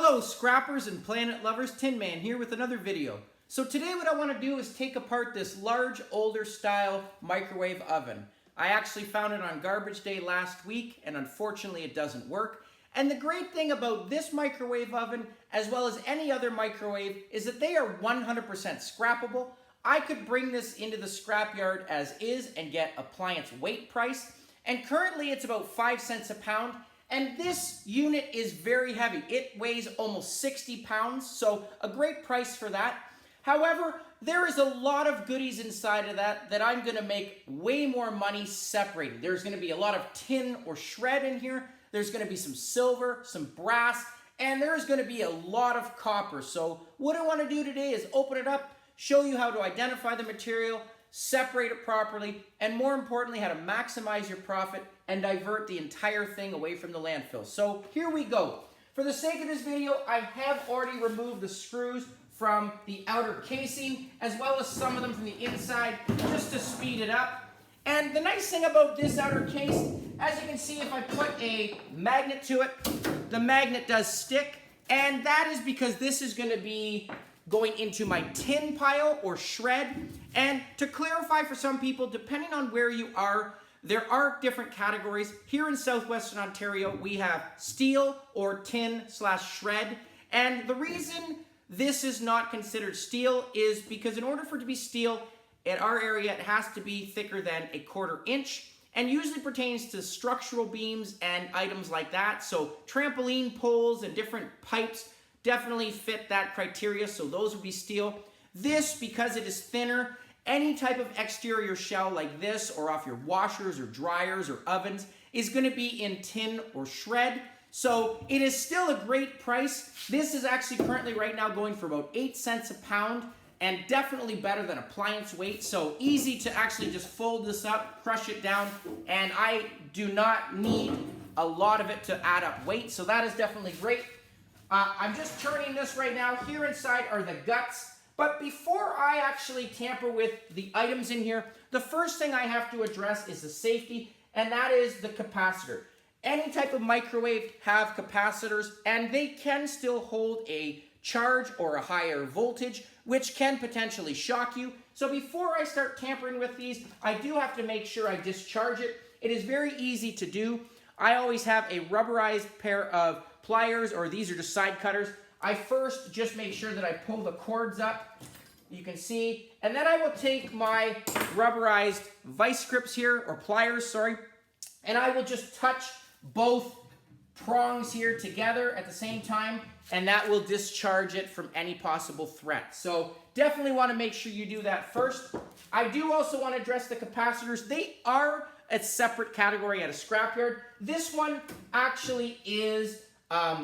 Hello scrappers and planet lovers, Tin Man here with another video. So today what I want to do is take apart this large older style microwave oven. I actually found it on garbage day last week and unfortunately it doesn't work. And the great thing about this microwave oven as well as any other microwave is that they are 100% scrappable. I could bring this into the scrapyard as is and get appliance weight price. And currently it's about 5 cents a pound. And this unit is very heavy. It weighs almost 60 pounds, so a great price for that. However, there is a lot of goodies inside of that I'm gonna make way more money separated. There's gonna be a lot of tin or shred in here. There's gonna be some silver, some brass, and there's gonna be a lot of copper. So what I wanna do today is open it up, show you how to identify the material, separate it properly, and more importantly, how to maximize your profit and divert the entire thing away from the landfill. So here we go. For the sake of this video, I have already removed the screws from the outer casing, as well as some of them from the inside, just to speed it up. And the nice thing about this outer case, as you can see, if I put a magnet to it, the magnet does stick, and that is because this is gonna be going into my tin pile or shred. And to clarify for some people, depending on where you are, there are different categories. Here in southwestern Ontario, we have steel or tin/shred. And the reason this is not considered steel is because in order for it to be steel, in our area, it has to be thicker than 1/4 inch and usually pertains to structural beams and items like that. So trampoline poles and different pipes definitely fit that criteria, so those would be steel. This, because it is thinner, any type of exterior shell like this or off your washers or dryers or ovens is gonna be in tin or shred. So it is still a great price. This is actually currently right now going for about 8 cents a pound and definitely better than appliance weight. So easy to actually just fold this up, crush it down, and I do not need a lot of it to add up weight. So that is definitely great. I'm just turning this right now. Here inside are the guts. But before I actually tamper with the items in here, the first thing I have to address is the safety, and that is the capacitor. Any type of microwave have capacitors, and they can still hold a charge or a higher voltage, which can potentially shock you. So before I start tampering with these, I do have to make sure I discharge it. It is very easy to do. I always have a rubberized pair of pliers, or these are just side cutters. I first just make sure that I pull the cords up, you can see, and then I will take my rubberized vice grips here, or pliers, sorry, and I will just touch both prongs here together at the same time, and that will discharge it from any possible threat. So definitely want to make sure you do that first. I do also want to address the capacitors. They are a separate category at a scrapyard. This one actually is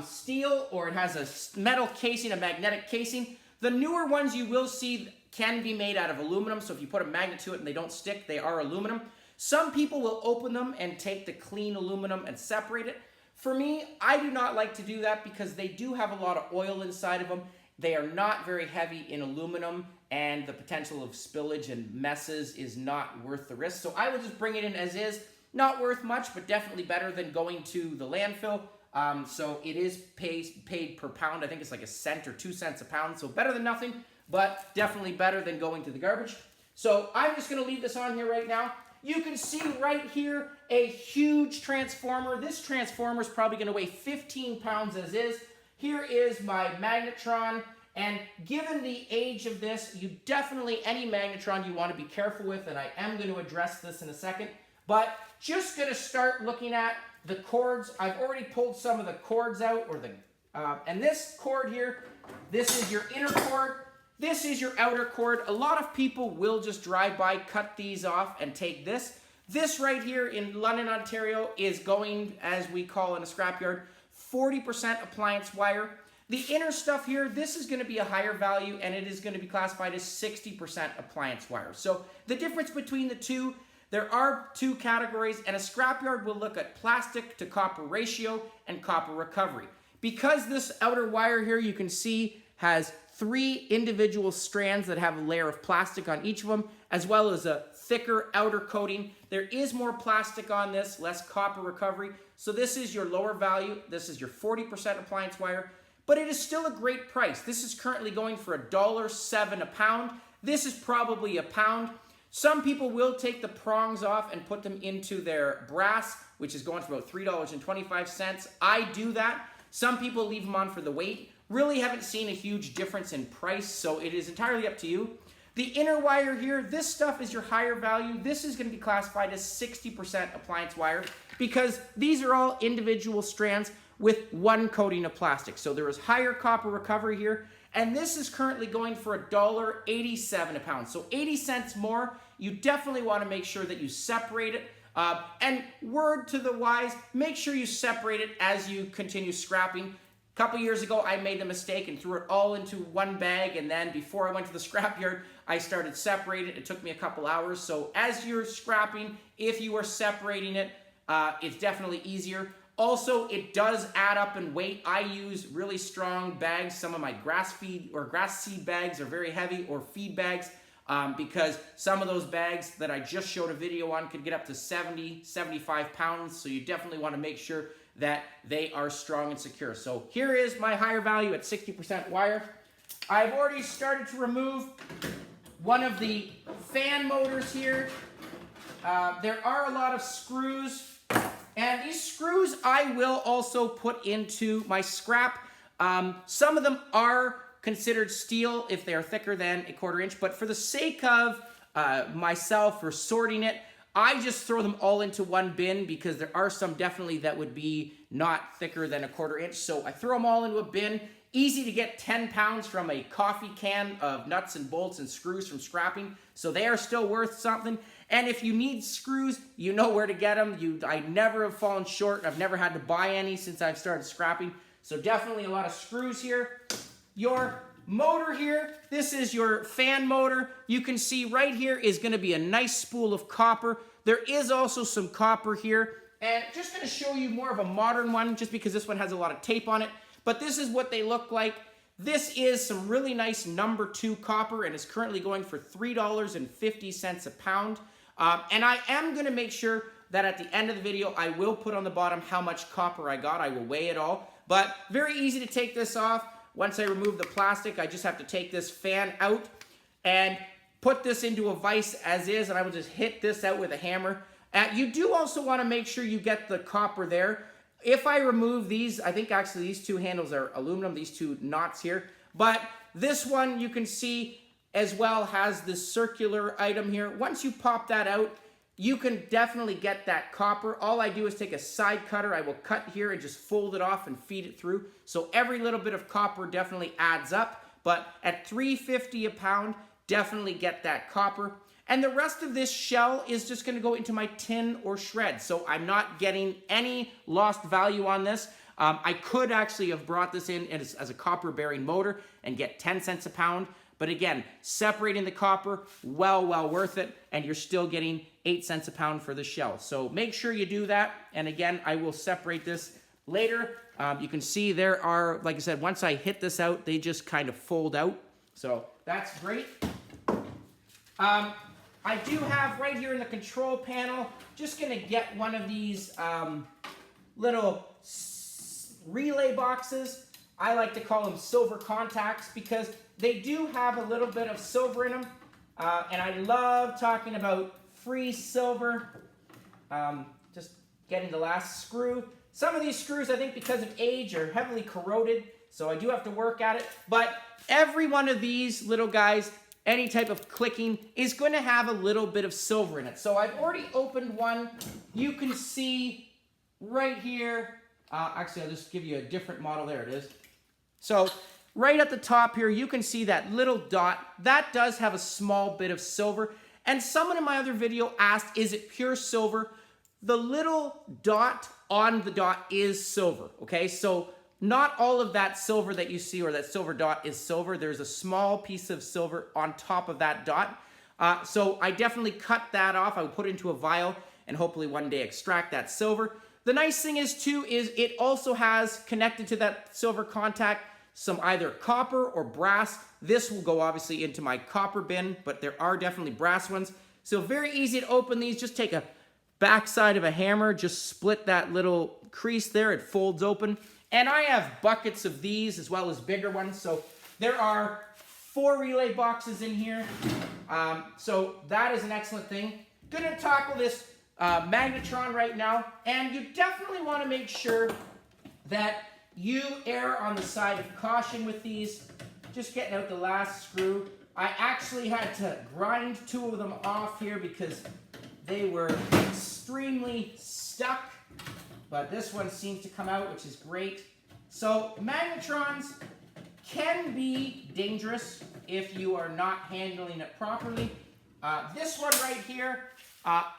steel, or it has a metal casing, a magnetic casing. The newer ones you will see can be made out of aluminum, so if you put a magnet to it and they don't stick, they are aluminum. Some people will open them and take the clean aluminum and separate it. For me, I do not like to do that because they do have a lot of oil inside of them. They are not very heavy in aluminum, and the potential of spillage and messes is not worth the risk. So I will just bring it in as is. Not worth much, but definitely better than going to the landfill. So it is paid per pound. I think it's like 1 cent or 2 cents a pound. So better than nothing, but definitely better than going to the garbage. So I'm just gonna leave this on here right now. You can see right here a huge transformer. This transformer is probably gonna weigh 15 pounds as is. Here is my magnetron. And given the age of this, you definitely, any magnetron you wanna be careful with, and I am gonna address this in a second, but just gonna start looking at the cords. I've already pulled some of the cords out, or and this cord here, this is your inner cord, this is your outer cord. A lot of people will just drive by, cut these off, and take this. This right here in London, Ontario is going, as we call in a scrapyard, 40% appliance wire. The inner stuff here, this is gonna be a higher value, and it is gonna be classified as 60% appliance wire. So the difference between the two, there are two categories, and a scrapyard will look at plastic to copper ratio and copper recovery. Because this outer wire here, you can see, has 3 individual strands that have a layer of plastic on each of them, as well as a thicker outer coating. There is more plastic on this, less copper recovery. So this is your lower value. This is your 40% appliance wire. but it is still a great price. This is currently going for $1.07 a pound. This is probably a pound. Some people will take the prongs off and put them into their brass, which is going for about $3.25. I do that. Some people leave them on for the weight. Really haven't seen a huge difference in price, so it is entirely up to you. The inner wire here, this stuff is your higher value. This is going to be classified as 60% appliance wire because these are all individual strands with one coating of plastic. So there is higher copper recovery here, and this is currently going for $1.87 a pound. So 80 cents more. You definitely want to make sure that you separate it. And word to the wise, make sure you separate it as you continue scrapping. A couple years ago, I made the mistake and threw it all into one bag, and then before I went to the scrapyard, I started separating it. It took me a couple hours. So as you're scrapping, if you are separating it, it's definitely easier. Also, it does add up in weight. I use really strong bags. Some of my grass feed or grass seed bags are very heavy, or feed bags, because some of those bags that I just showed a video on could get up to 70, 75 pounds. So you definitely want to make sure that they are strong and secure. So here is my higher value at 60% wire. I've already started to remove one of the fan motors here. There are a lot of screws, and these screws I will also put into my scrap. Some of them are considered steel if they are thicker than 1/4 inch, but for the sake of myself for sorting it, I just throw them all into one bin because there are some definitely that would be not thicker than 1/4 inch. So I throw them all into a bin. Easy to get 10 pounds from a coffee can of nuts and bolts and screws from scrapping. So they are still worth something. And if you need screws, you know where to get them. I never have fallen short. I've never had to buy any since I've started scrapping. So definitely a lot of screws here. Your motor here, this is your fan motor. You can see right here is going to be a nice spool of copper. There is also some copper here, and just going to show you more of a modern one just because this one has a lot of tape on it, but this is what they look like. This is some really nice number 2 copper, and it's currently going for $3.50 a pound. And I am going to make sure that at the end of the video I will put on the bottom how much copper I got. I will weigh it all, but very easy to take this off. Once I remove the plastic, I just have to take this fan out and put this into a vise as is, and I will just hit this out with a hammer. You do also want to make sure you get the copper there. If I remove these, I think actually these 2 handles are aluminum, these 2 knots here, but this one you can see as well has this circular item here. Once you pop that out, you can definitely get that copper. All I do is take a side cutter. I will cut here and just fold it off and feed it through. So every little bit of copper definitely adds up. But at $3.50 a pound, definitely get that copper. And the rest of this shell is just going to go into my tin or shred. So I'm not getting any lost value on this. I could actually have brought this in as a copper bearing motor and get 10 cents a pound. But again, separating the copper, well worth it, and you're still getting 8 cents a pound for the shell. So make sure you do that. And again, I will separate this later. You can see there are, like I said, once I hit this out, they just kind of fold out. So that's great. I do have right here in the control panel, just gonna get one of these little relay boxes. I like to call them silver contacts because they do have a little bit of silver in them. And I love talking about free silver. Just getting the last screw. Some of these screws, I think because of age, are heavily corroded, so I do have to work at it. But every one of these little guys, any type of clicking, is going to have a little bit of silver in it. So I've already opened one. You can see right here. Actually, I'll just give you a different model. There it is. So right at the top here, you can see that little dot. That does have a small bit of silver. And someone in my other video asked, is it pure silver? The little dot on the dot is silver, okay? So not all of that silver that you see, or that silver dot, is silver. There's a small piece of silver on top of that dot. So I definitely cut that off. I would put it into a vial and hopefully one day extract that silver. The nice thing is too, is it also has connected to that silver contact some either copper or brass. This will go obviously into my copper bin, but there are definitely brass ones. So very easy to open these. Just take a backside of a hammer, just split that little crease there. It folds open. And I have buckets of these as well as bigger ones. So there are 4 relay boxes in here. So that is an excellent thing. Gonna tackle this magnetron right now. And you definitely want to make sure that you err on the side of caution with these. Just getting out the last screw. I actually had to grind 2 of them off here because they were extremely stuck. But this one seems to come out, which is great. So magnetrons can be dangerous if you are not handling it properly. This one right here,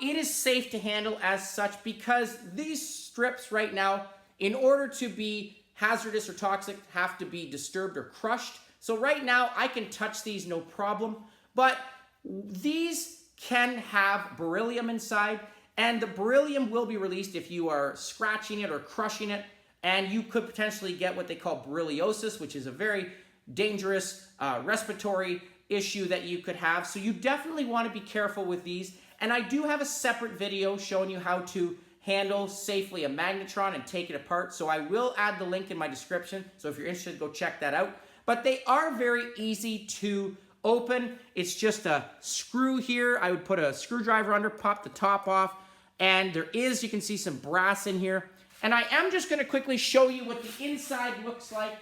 it is safe to handle as such because these strips right now, in order to be hazardous or toxic, have to be disturbed or crushed. So right now, I can touch these no problem, but these can have beryllium inside, and the beryllium will be released if you are scratching it or crushing it, and you could potentially get what they call berylliosis, which is a very dangerous respiratory issue that you could have. So you definitely want to be careful with these, and I do have a separate video showing you how to handle safely a magnetron and take it apart, so I will add the link in my description, so if you're interested, go check that out. But they are very easy to open. It's just a screw here. I would put a screwdriver under, pop the top off, and there is, you can see some brass in here. And I am just gonna quickly show you what the inside looks like,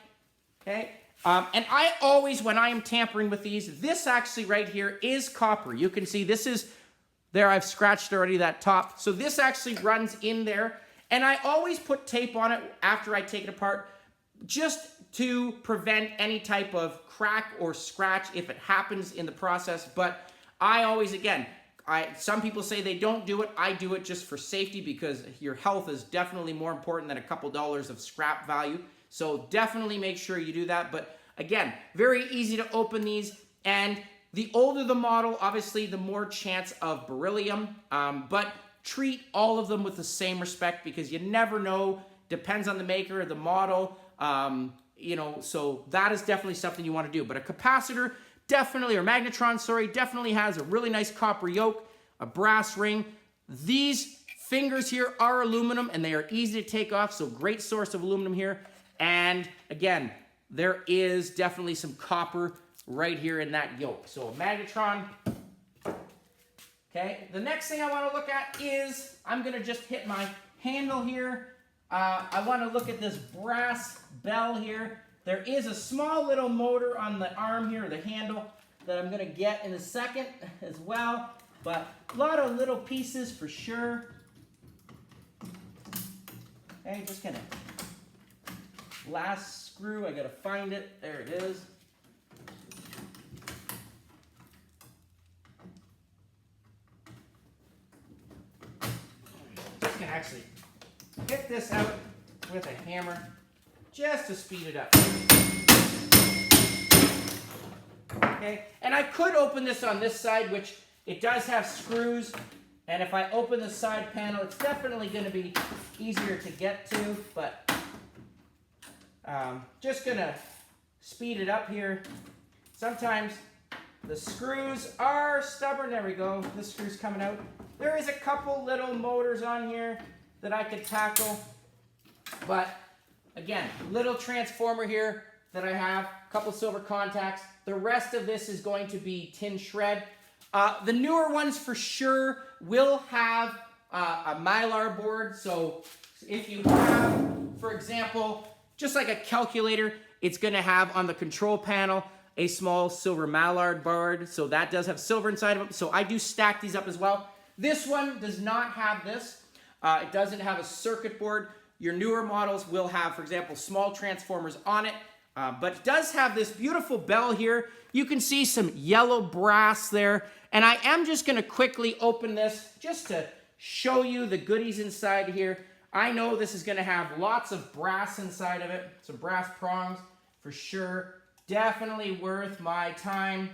okay? And I always, when I am tampering with these, this actually right here is copper. You can see this is, there I've scratched already that top. So this actually runs in there. And I always put tape on it after I take it apart, just to prevent any type of crack or scratch if it happens in the process. But I always, again, some people say they don't do it. I do it just for safety because your health is definitely more important than a couple dollars of scrap value. So definitely make sure you do that. But again, very easy to open these. And the older the model, obviously, the more chance of beryllium. But treat all of them with the same respect because you never know. Depends on the maker, the model. You know, so that is definitely something you want to do. But a capacitor definitely, or magnetron, sorry, definitely has a really nice copper yoke, a brass ring. These fingers here are aluminum and they are easy to take off, so great source of aluminum here. And again, there is definitely some copper right here in that yoke. So a magnetron. Okay, the next thing I want to look at is, I'm going to just hit my handle here. I want to look at this brass bell here. There is a small little motor on the arm here, the handle, that I'm going to get in a second as well. But a lot of little pieces for sure. Okay, just kind of last screw. I got to find it. There it is. Just going to actually hit this out with a hammer just to speed it up. Okay, and I could open this on this side, which it does have screws, and if I open the side panel, it's definitely going to be easier to get to, but just going to speed it up here. Sometimes the screws are stubborn. There we go. This screw's coming out. There is a couple little motors on here that I could tackle, but again, little transformer here that I have, a couple silver contacts. The rest of this is going to be tin shred. The newer ones for sure will have a mylar board. So if you have, for example, just like a calculator, it's going to have on the control panel a small silver mallard board. So that does have silver inside of it. So I do stack these up as well. This one does not have this. It doesn't have a circuit board. Your newer models will have, for example, small transformers on it. But it does have this beautiful bell here. You can see some yellow brass there. And I am just going to quickly open this just to show you the goodies inside here. I know this is going to have lots of brass inside of it. Some brass prongs for sure. Definitely worth my time.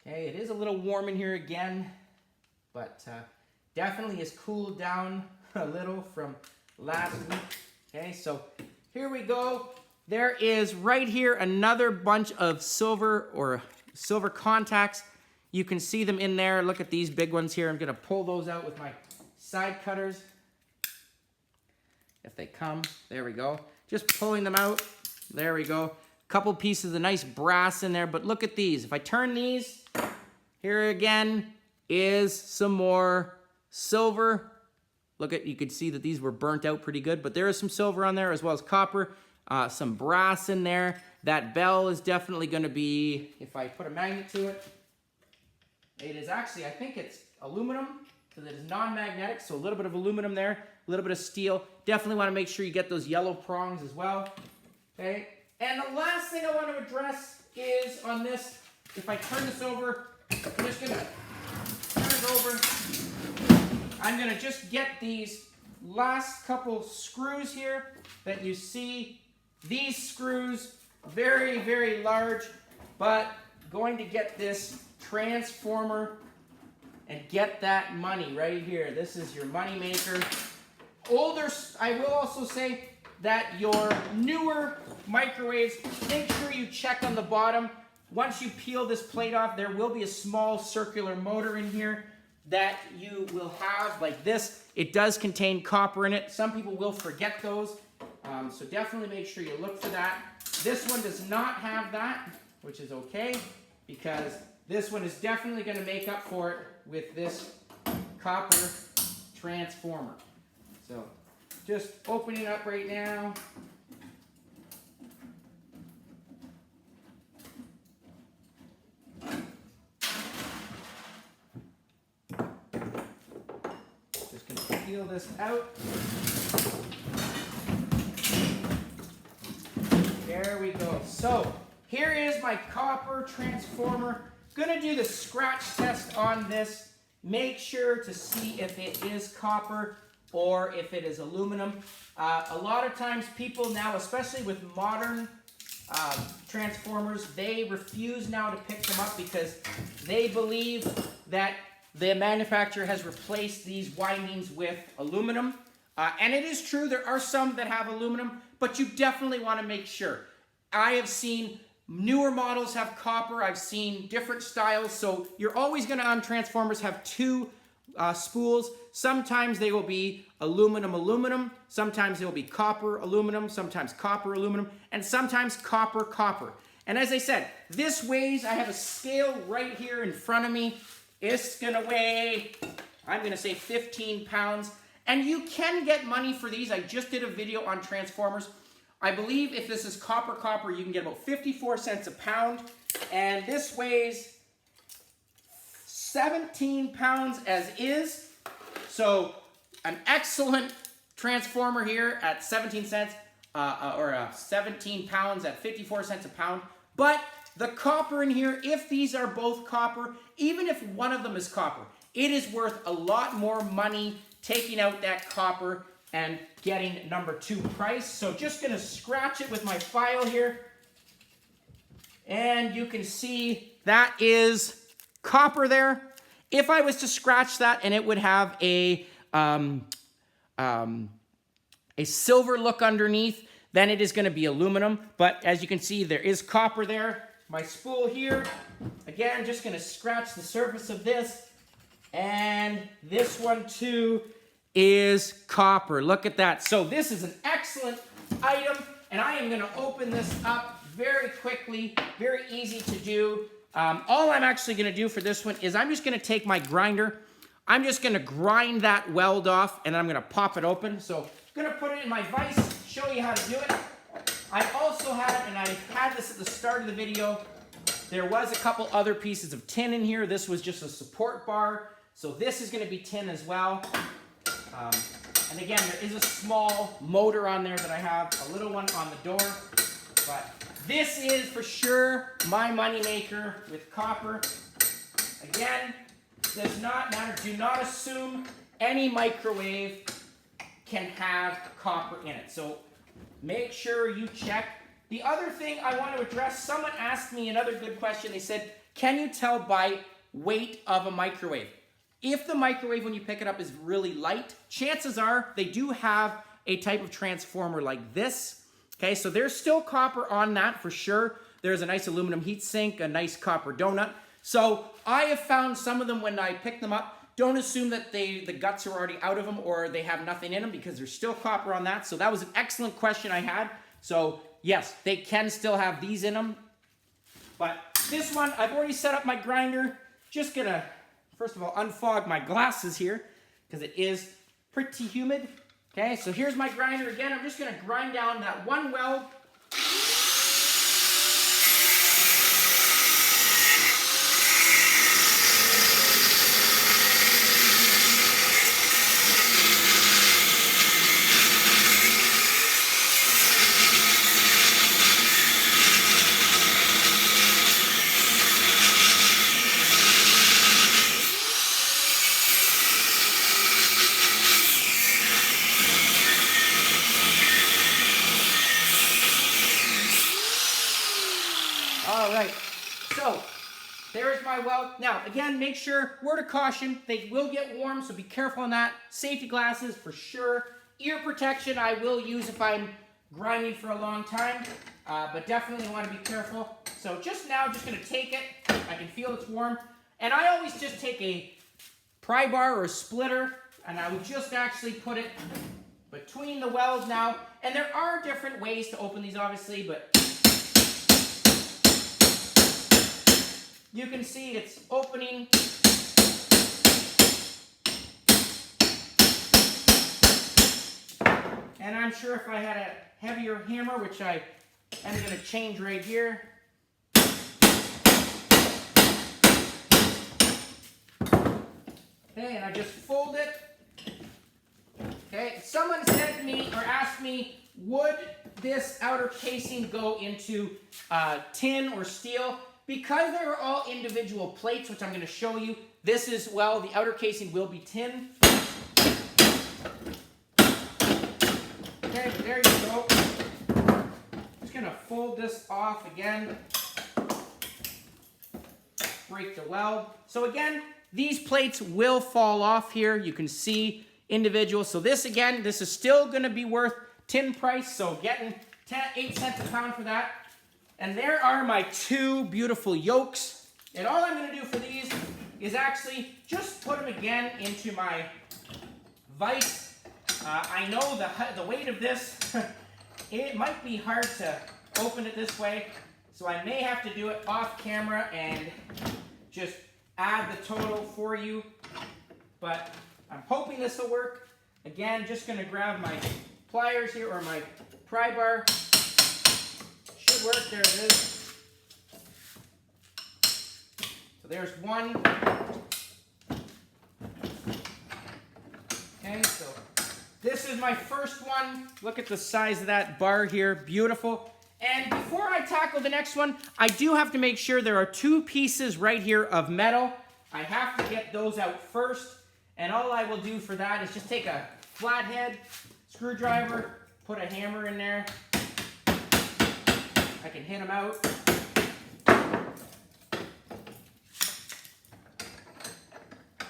Okay, it is a little warm in here again, but definitely has cooled down a little from last week. Okay, so here we go. There is right here another bunch of silver or silver contacts. You can see them in there. Look at these big ones here. I'm going to pull those out with my side cutters. If they come, there we go. Just pulling them out, there we go. Couple pieces of nice brass in there, but look at these. If I turn these, here again is some more silver. Look at, you could see that these were burnt out pretty good, but there is some silver on there as well as copper, some brass in there. That bell is definitely gonna be, if I put a magnet to it, it is actually, I think it's aluminum, because it is non-magnetic, so a little bit of aluminum there, a little bit of steel. Definitely want to make sure you get those yellow prongs as well. Okay, and the last thing I want to address is on this, if I turn this over, I'm just gonna turn it over. I'm gonna just get these last couple screws here that you see. These screws, very, very large, but going to get this transformer and get that money right here. This is your money maker. Older, I will also say that your newer microwaves, make sure you check on the bottom. Once you peel this plate off, there will be a small circular motor in here that you will have like this. It does contain copper in it. Some people will forget those, so definitely make sure you look for that. This one does not have that, which is okay, because this one is definitely going to make up for it with this copper transformer. So just opening up right now. Just going to peel this out. There we go. So here is my copper transformer. Gonna do the scratch test on this. Make sure to see if it is copper or if it is aluminum. A lot of times people now, especially with modern transformers, they refuse now to pick them up because they believe that the manufacturer has replaced these windings with aluminum. And it is true, there are some that have aluminum, but you definitely want to make sure. I have seen newer models have copper. I've seen different styles. So you're always going to, on transformers, have two spools. Sometimes they will be aluminum, aluminum. Sometimes they will be copper, aluminum. Sometimes copper, aluminum. And sometimes copper, copper. And as I said, this weighs, I have a scale right here in front of me. It's going to weigh, I'm going to say 15 pounds. And you can get money for these. I just did a video on transformers. I believe if this is copper, copper, you can get about 54 cents a pound. And this weighs 17 pounds as is. So an excellent transformer here at 17 cents, or 17 pounds at 54 cents a pound. But the copper in here, if these are both copper, even if one of them is copper, it is worth a lot more money taking out that copper and getting number 2 price. So just gonna scratch it with my file here. And you can see that is copper there. If I was to scratch that and it would have a silver look underneath, then it is gonna be aluminum. But as you can see, there is copper there. My spool here, again, just gonna scratch the surface of this. And this one too is copper. Look at that. So this is an excellent item, and I am going to open this up very quickly, very easy to do. All I'm actually going to do for this one is I'm just going to take my grinder. I'm just going to grind that weld off, and I'm going to pop it open. So I'm going to put it in my vise, show you how to do it. I also have, and I had this at the start of the video, there was a couple other pieces of tin in here. This was just a support bar. So this is going to be tin as well. And again, there is a small motor on there that I have, a little one on the door. But this is for sure my money maker with copper. Again, does not matter. Do not assume any microwave can have copper in it. So make sure you check. The other thing I want to address, someone asked me another good question. They said, can you tell by weight of a microwave? If the microwave, when you pick it up, is really light, chances are they do have a type of transformer like this. Okay, so there's still copper on that for sure. There's a nice aluminum heat sink, a nice copper donut. So I have found some of them when I pick them up, Don't assume that the guts are already out of them or they have nothing in them, because there's still copper on that. So that was an excellent question I had. So yes, they can still have these in them. But this one, I've already set up my grinder. Just gonna, first of all, unfog my glasses here, because it is pretty humid. Okay, so here's my grinder again. I'm just gonna grind down that one weld. All right, so there's my weld. Now, again, make sure, word of caution, they will get warm, so be careful on that. Safety glasses for sure. Ear protection I will use if I'm grinding for a long time, but definitely want to be careful. So just now, just going to take it. I can feel it's warm. And I always just take a pry bar or a splitter, and I would just actually put it between the welds now. And there are different ways to open these, obviously, but you can see it's opening. And I'm sure if I had a heavier hammer, which I am going to change right here. Okay, and I just fold it. Okay, someone said to me or asked me, would this outer casing go into tin or steel? Because they are all individual plates, which I'm going to show you, this is, well, the outer casing will be tin. Okay, there you go. Just going to fold this off again. Break the weld. So again, these plates will fall off here. You can see individual. So this, again, this is still going to be worth tin price. So getting 8 cents a pound for that. And there are my two beautiful yolks. And all I'm going to do for these is actually just put them again into my vise. I know the weight of this, it might be hard to open it this way. So I may have to do it off camera and just add the total for you. But I'm hoping this will work. Again, just going to grab my pliers here, or my pry bar. Should work. There it is. So there's one. Okay, so this is my first one. Look at the size of that bar here. Beautiful. And before I tackle the next one, I do have to make sure there are two pieces right here of metal. I have to get those out first. And all I will do for that is just take a flathead screwdriver, put a hammer in there. I can hit them out.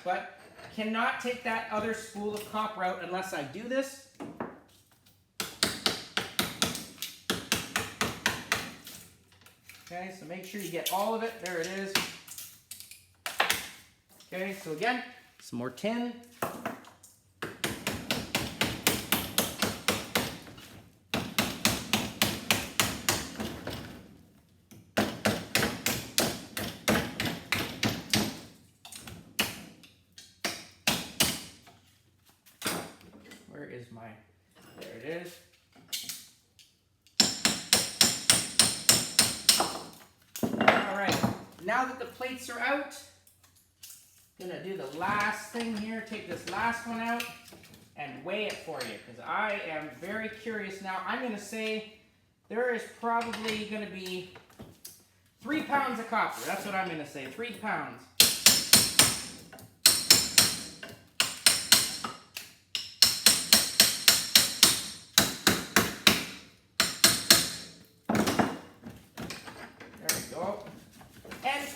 But cannot take that other spool of copper out unless I do this. Okay, so make sure you get all of it. There it is. Okay, so again, some more tin. Where is my, there it is. All right, now that the plates are out, I'm gonna do the last thing here, take this last one out and weigh it for you, because I am very curious now. I'm gonna say there is probably gonna be 3 pounds of copper. That's what I'm gonna say, 3 pounds. There we go. And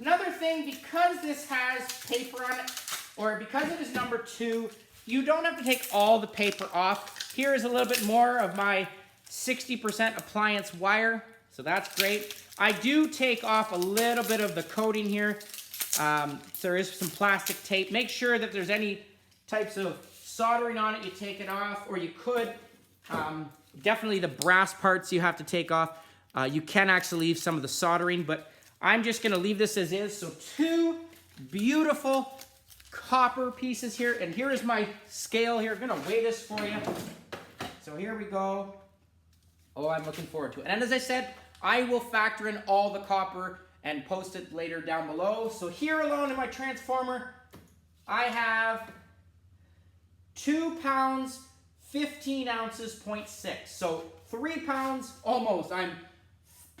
another thing, because this has paper on it, or because it is number 2, you don't have to take all the paper off. Here is a little bit more of my 60% appliance wire, so that's great. I do take off a little bit of the coating here, There is some plastic tape. Make sure that there's any types of soldering on it, you take it off, or you could. Definitely the brass parts you have to take off. You can actually leave some of the soldering, but I'm just gonna leave this as is. So 2 beautiful copper pieces here, and here is my scale here. I'm gonna weigh this for you. So here we go. Oh, I'm looking forward to it. And as I said, I will factor in all the copper and post it later down below. So here alone in my transformer, I have 2 pounds, 15 ounces, 0.6. So 3 pounds, almost. I'm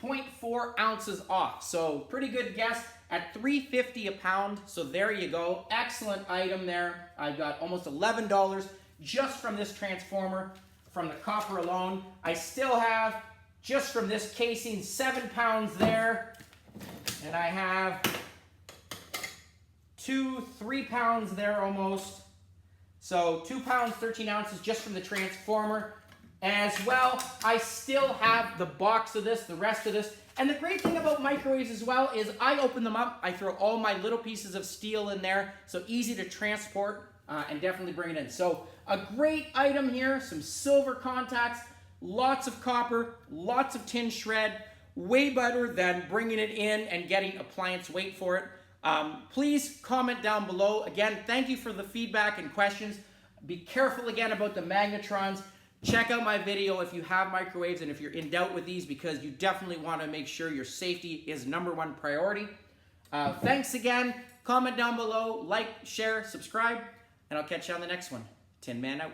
0.4 ounces off. So pretty good guess at $3.50 a pound. So there you go. Excellent item there. I got almost $11 just from this transformer, from the copper alone. I still have, just from this casing, 7 pounds there. And I have 3 pounds there almost. So 2 pounds, 13 ounces just from the transformer. As well, I still have the box of this, the rest of this. And the great thing about microwaves as well is I open them up, I throw all my little pieces of steel in there, so easy to transport and definitely bring it in. So a great item here, some silver contacts, lots of copper, lots of tin shred, way better than bringing it in and getting appliance weight for it. Please comment down below. Again, thank you for the feedback and questions. Be careful again about the magnetrons. Check out my video if you have microwaves and if you're in doubt with these, because you definitely want to make sure your safety is #1 priority. Thanks again. Comment down below, like, share, subscribe, and I'll catch you on the next one. Tin Man out.